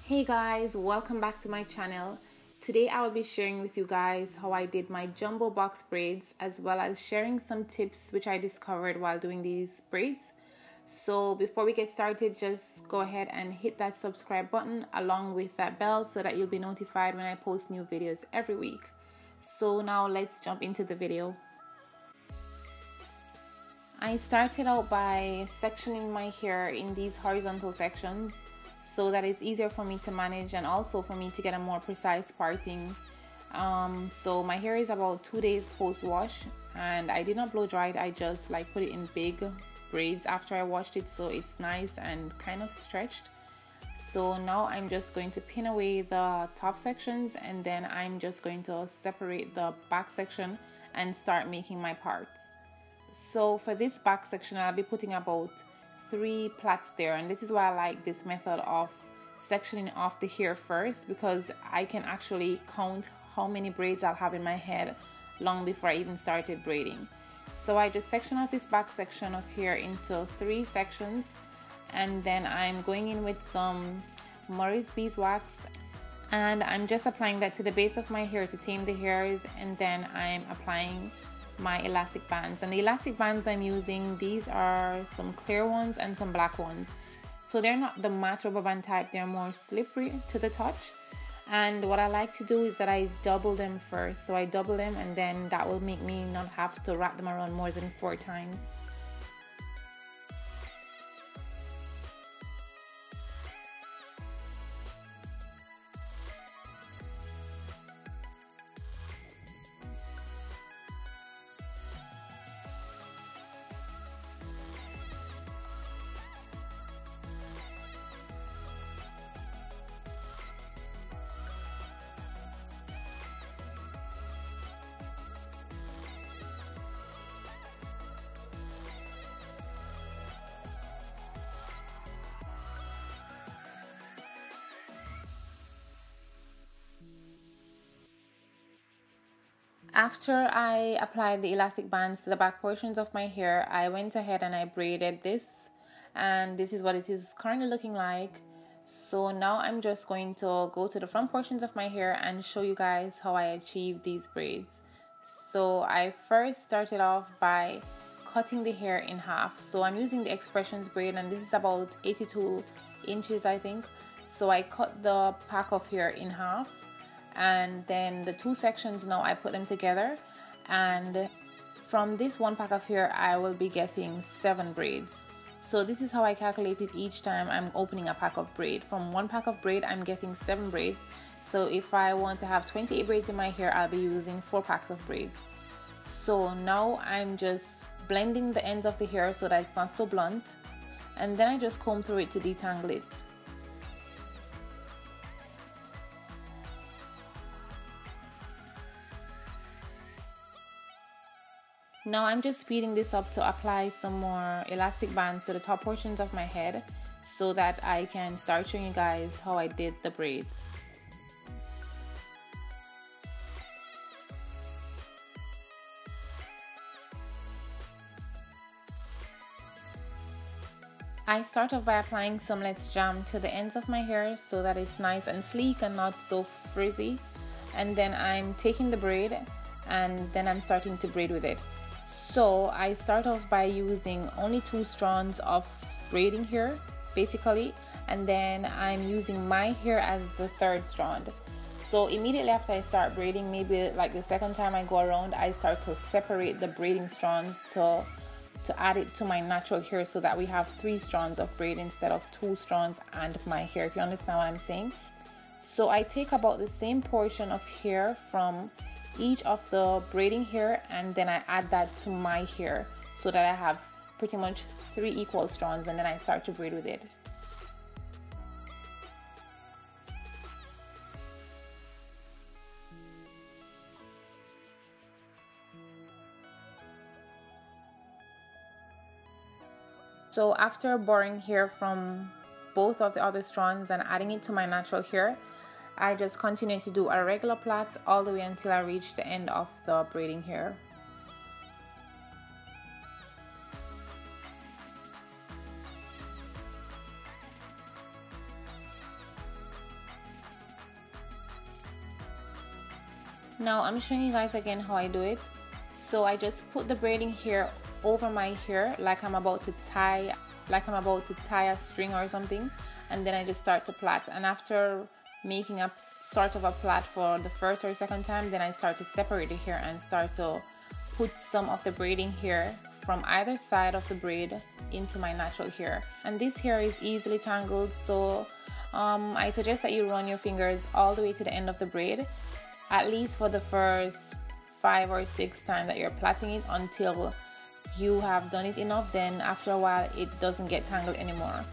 Hey guys, welcome back to my channel. Today I will be sharing with you guys how I did my jumbo box braids, as well as sharing some tips which I discovered while doing these braids. So before we get started, just go ahead and hit that subscribe button along with that bell so that you'll be notified when I post new videos every week. So now let's jump into the video. I started out by sectioning my hair in these horizontal sections so that it's easier for me to manage and also for me to get a more precise parting. So my hair is about 2 days post wash, and I did not blow dry it. I just put it in big braids after I washed it, so it's nice and kind of stretched. So now I'm just going to pin away the top sections, and then I'm just going to separate the back section and start making my parts. So for this back section, I'll be putting about 3 plaits there, and this is why I like this method of sectioning off the hair first, because I can actually count how many braids I'll have in my head long before I even started braiding. So I just section off this back section of hair into 3 sections, and then I'm going in with some Muah's beeswax, and I'm just applying that to the base of my hair to tame the hairs, and then I'm applying my elastic bands. And the elastic bands I'm using, these are some clear ones and some black ones. So they're not the matte rubber band type, they're more slippery to the touch. And what I like to do is that I double them first. So I double them, and then that will make me not have to wrap them around more than 4 times. After I applied the elastic bands to the back portions of my hair, I went ahead and I braided this, and this is what it is currently looking like. So now I'm just going to go to the front portions of my hair and show you guys how I achieved these braids. So I first started off by cutting the hair in half. So I'm using the X-Pression braid, and this is about 82 inches I think. So I cut the pack of hair in half, and then the 2 sections, now I put them together, and from this 1 pack of hair I will be getting 7 braids. So this is how I calculate it each time I'm opening a pack of braid. From 1 pack of braid I'm getting 7 braids. So if I want to have 28 braids in my hair, I'll be using 4 packs of braids. So now I'm just blending the ends of the hair so that it's not so blunt, and then I just comb through it to detangle it. Now I'm just speeding this up to apply some more elastic bands to the top portions of my head so that I can start showing you guys how I did the braids. I start off by applying some Let's Jam to the ends of my hair so that it's nice and sleek and not so frizzy. And then I'm taking the braid, and then I'm starting to braid with it. So I start off by using only 2 strands of braiding here basically, and then I'm using my hair as the 3rd strand. So immediately after I start braiding, maybe like the 2nd time I go around, I start to separate the braiding strands to add it to my natural hair, so that we have 3 strands of braid instead of 2 strands and my hair, if you understand what I'm saying. So I take about the same portion of hair from each of the braiding hair, and then I add that to my hair so that I have pretty much 3 equal strands, and then I start to braid with it. So after borrowing hair from both of the other strands and adding it to my natural hair, I just continue to do a regular plait all the way until I reach the end of the braiding hair. Now I'm showing you guys again how I do it. So I just put the braiding here over my hair like I'm about to tie a string or something, and then I just start to plait. And after making a sort of a plait for the first or second time, then I start to separate the hair and start to put some of the braiding hair from either side of the braid into my natural hair. And this hair is easily tangled, so I suggest that you run your fingers all the way to the end of the braid, at least for the first 5 or 6 times that you're plaiting it, until you have done it enough. Then after a while it doesn't get tangled anymore.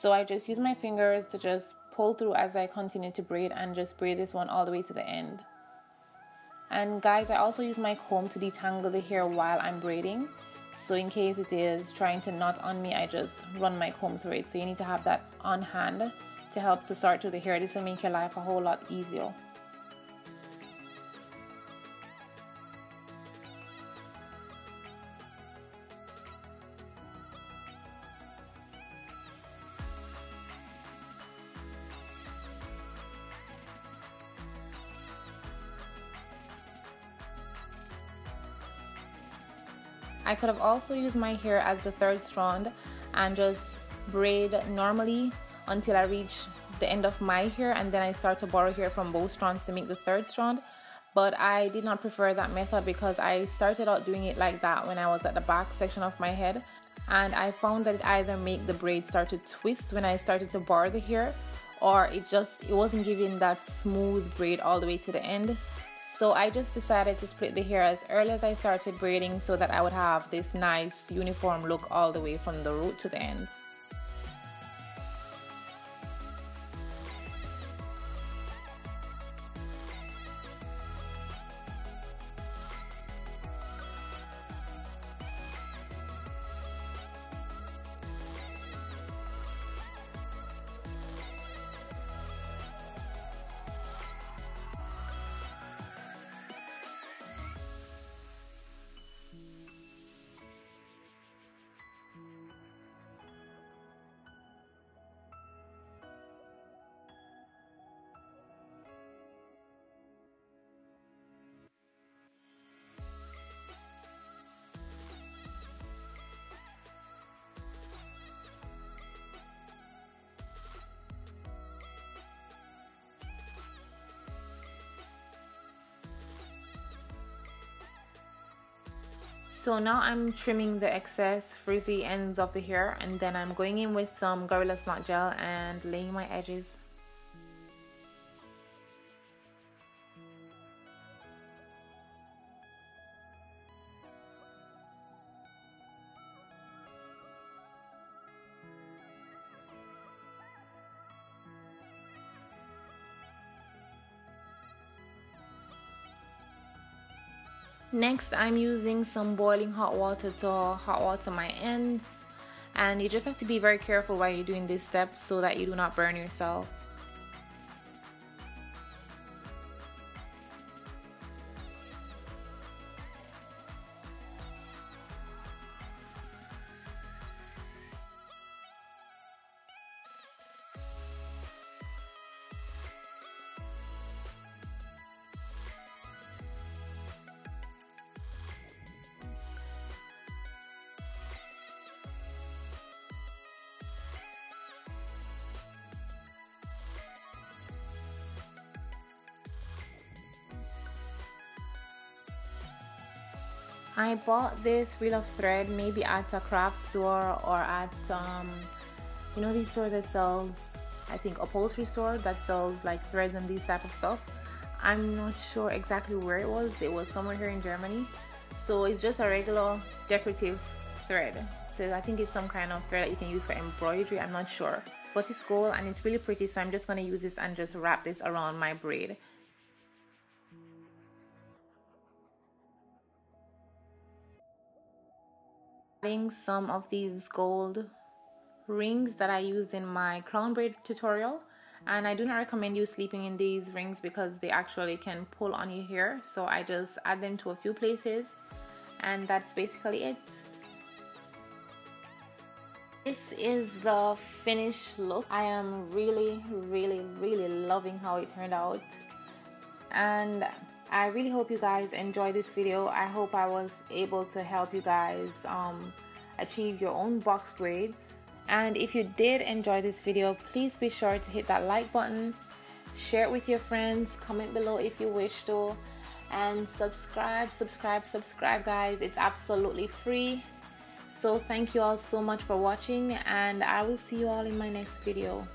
So I just use my fingers to just pull through as I continue to braid, and just braid this one all the way to the end. And guys, I also use my comb to detangle the hair while I'm braiding. So in case it is trying to knot on me, I just run my comb through it. So you need to have that on hand to help to sort through the hair. This will make your life a whole lot easier. I could have also used my hair as the third strand and just braid normally until I reach the end of my hair, and then I start to borrow hair from both strands to make the third strand. But I did not prefer that method because I started out doing it like that when I was at the back section of my head, and I found that it either made the braid start to twist when I started to borrow the hair, or it wasn't giving that smooth braid all the way to the end. So I just decided to split the hair as early as I started braiding so that I would have this nice uniform look all the way from the root to the ends. So now I'm trimming the excess frizzy ends of the hair, and then I'm going in with some Gorilla Snot Gel and laying my edges. Next, I'm using some boiling hot water to hot water my ends, and you just have to be very careful while you're doing this step so that you do not burn yourself. I bought this reel of thread maybe at a craft store or at you know, these stores that sells, I think, upholstery store that sells like threads and these type of stuff. I'm not sure exactly where it was. It was somewhere here in Germany. So it's just a regular decorative thread. So I think it's some kind of thread that you can use for embroidery. I'm not sure. but it's gold and it's really pretty, so I'm just going to use this and just wrap this around my braid. Adding some of these gold rings that I used in my crown braid tutorial, and I do not recommend you sleeping in these rings because they actually can pull on your hair, so I just add them to a few places, and that's basically it. This is the finished look. I am really loving how it turned out, and I really hope you guys enjoy this video. I hope I was able to help you guys achieve your own box braids. And if you did enjoy this video, please be sure to hit that like button, share it with your friends, comment below if you wish to, and subscribe guys. It's absolutely free. So thank you all so much for watching, and I will see you all in my next video.